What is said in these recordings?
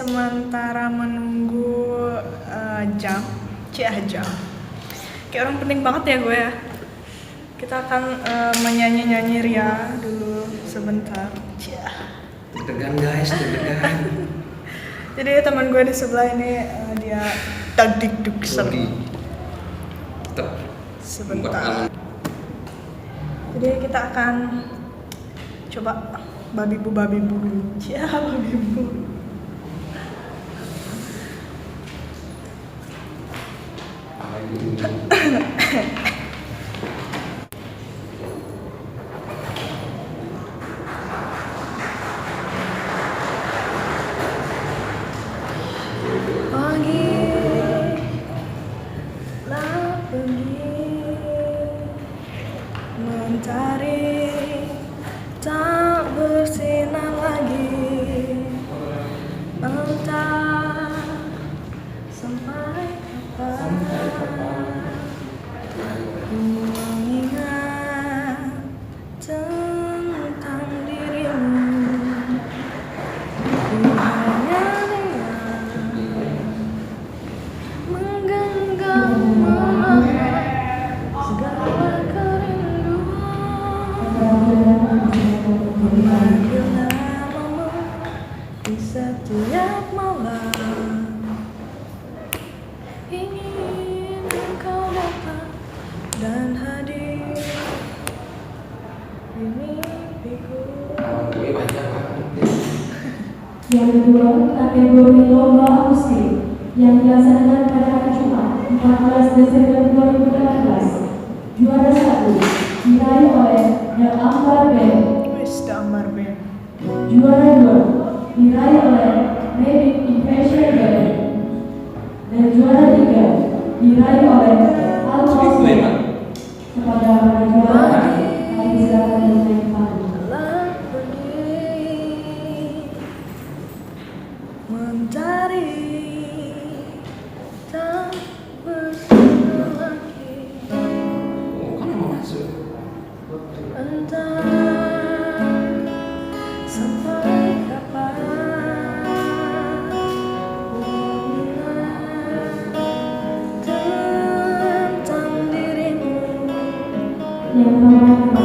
sementara menunggu jam, jam. Kayak orang penting banget ya gue ya. Kita akan menyanyi-nyanyi Ria dulu sebentar. Deg-degan guys, deg-degan. Jadi teman gue di sebelah ini dia dagdikduk sebentar. Jadi kita akan coba babi bu dulu. Babi bu. Mentari tak bersinar lagi, entah sampai kapan ku mengingat tentang dirimu. Ku hanya menggenggam menahan segala memanggil namamu di setiap malam. Ingin engkau datang dan hadir di mimpiku. Yang kedua, kategori lomba akustik yang dilaksanakan pada hari Jumat 14 Desember 2018. Juara 1 diraih oleh The Ambar Band. Juara 2 diraih oleh Medic Impression Band. Dan juara 3 diraih oleh Almost Band. Kepada para juara, kami silakan menaik panggung. Mentari tak bersinar lagi, entah sampai kapan ku mengingat tentang dirimu. Yang pertama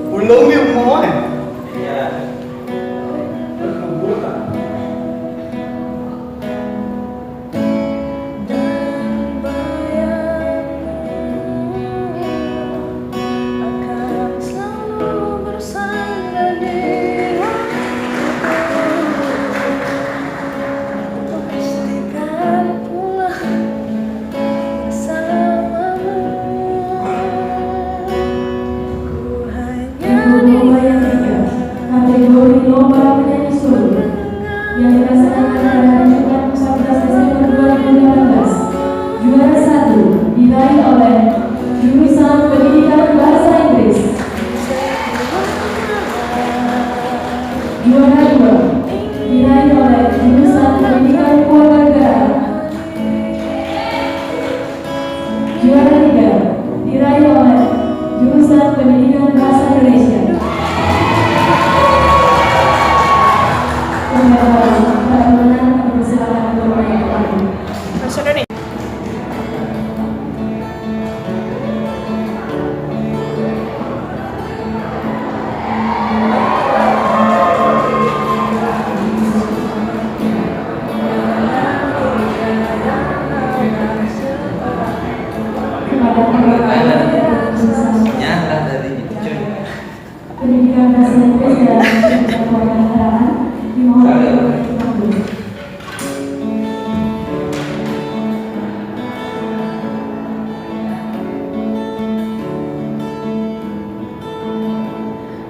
Ulung dia mau kan? Iya. Juara 1 diraih oleh jurusan Pendidikan Bahasa Inggris. Juara 2 diraih oleh jurusan Pendidikan Kewarganegaraan. Juara 3 diraih oleh jurusan Pendidikan Bahasa Indonesia. Para pemenang dipersilakan untuk naik ke panggung. Bahasa Indonesia. Kepada para Nyala dari cuy. Pendidikan Bahasa Inggris dan Pendidikan Kewarganegaraan dimohon untuk naik ke panggung.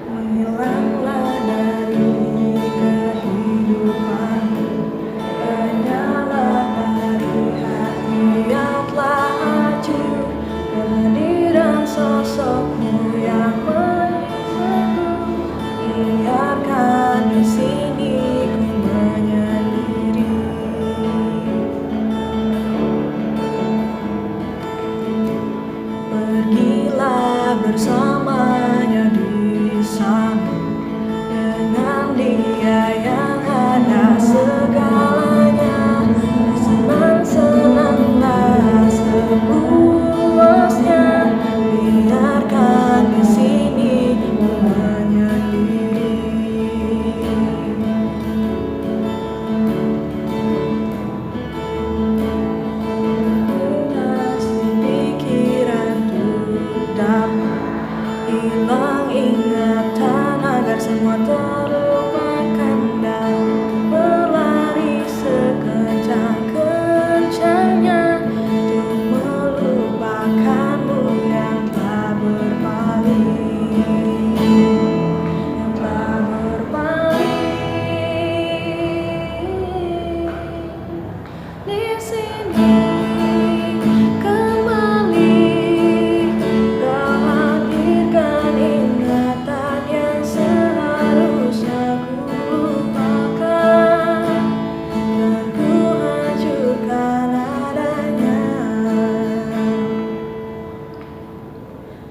Menghilanglah dari kehidupanku, hanyalah dari hati yang telah hancur, kehadiran sosokmu yang menyisaku. Biarkan di sini ku menyendiri. Pergilah bersamanya di sana, dengan dia yang ada segalanya. Senang-senanglah sepuasnya, biarkan di sini ku menyendiri. Lintas di pikiran untuk dapat hilang ingatan agar semua terlupakan dan berlari sekencang-kencangnya untuk melupakanmu yang tak berpaling, yang tak berpaling. Di sini kembali kau hadirkan ingatan yang seharusnya ku lupakan, dan ku hancurkan adanya.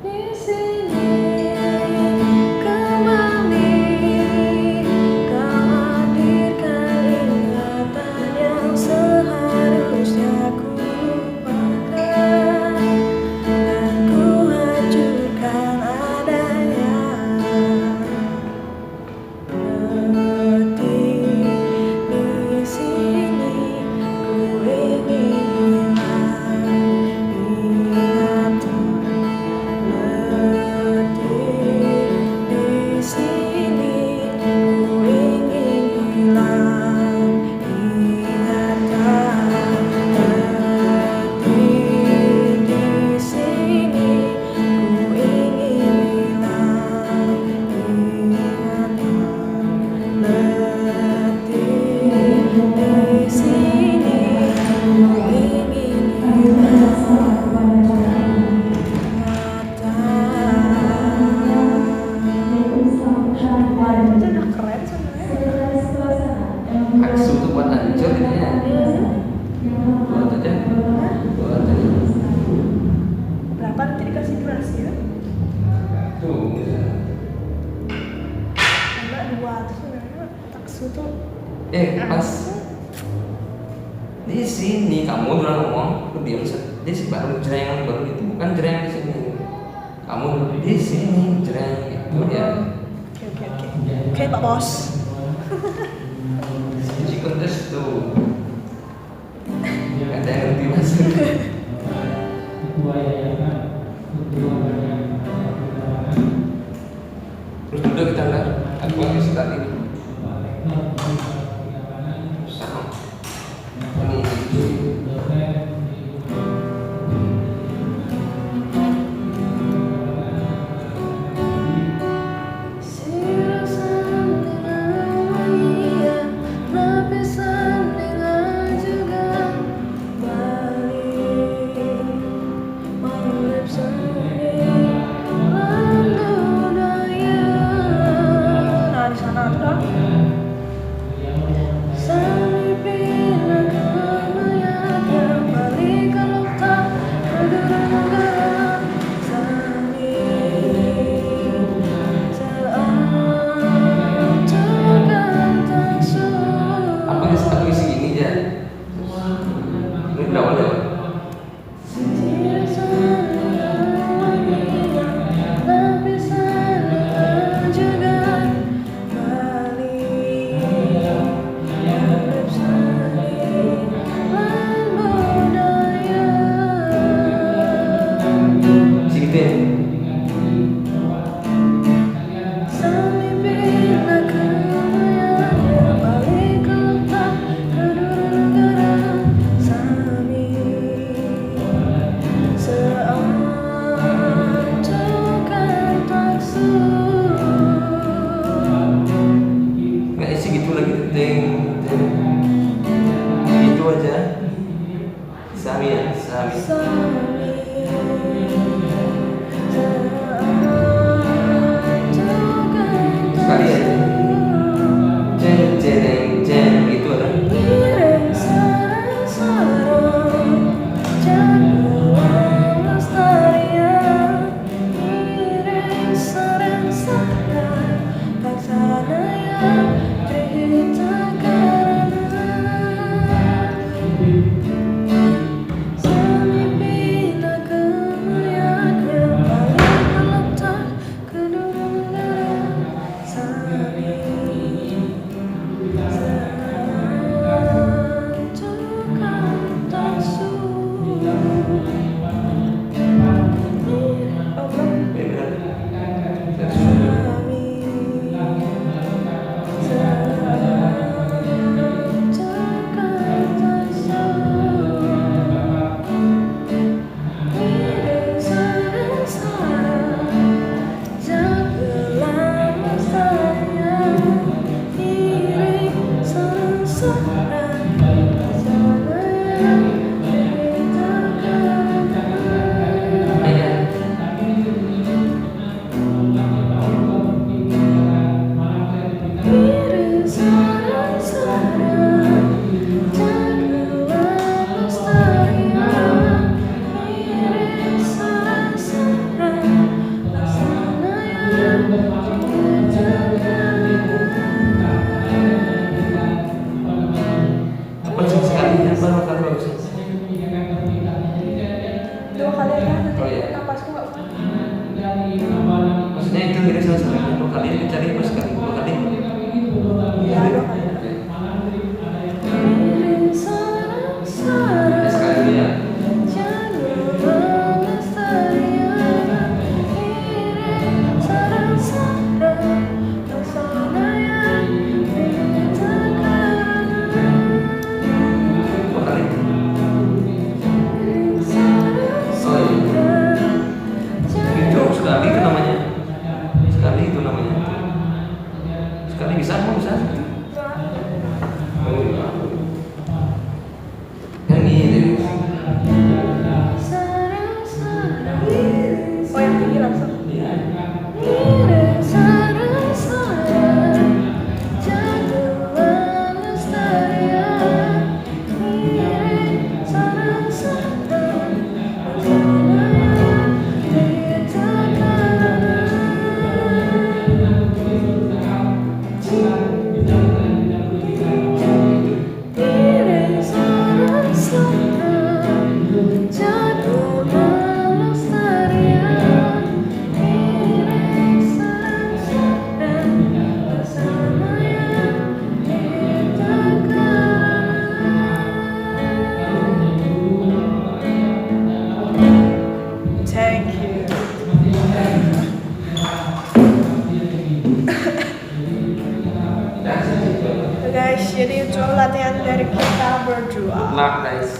Di sini kembali kau hadirkan ingatan yang seharusnya ku lupakan, dan ku hancurkan adanya. Letih di sini ku ingin hilang ingatan. Letih di sini ku ingin hilang ingatan. Letih di sini ku ingin hilang ingatan. Letih di sini ku ingin hilang ingatan. Itu udah keren sebenarnya. Aksu tuh buat hancur ini ya. Buat aja. Buat aja. Berapa nanti dikasih durasi ya? Tuh. Enggak 200 sebenarnya taksu tuh. Pas di sini kamu udah ngomong, lu diam di sini baru jreng baru itu bukan jreng di sini. Kamu di sini jreng itu ya. Oke Pak Bos. Si kontes tuh. Ada yang ngerti masuk. Terus duduk kita kan, aku lagi suka ini. Sama. Ini Nah di sana tuh Kan gitu. Oh yang tinggi langsung. Thank you. Guys, jadi itu latihan dari kita berdua. Luck guys.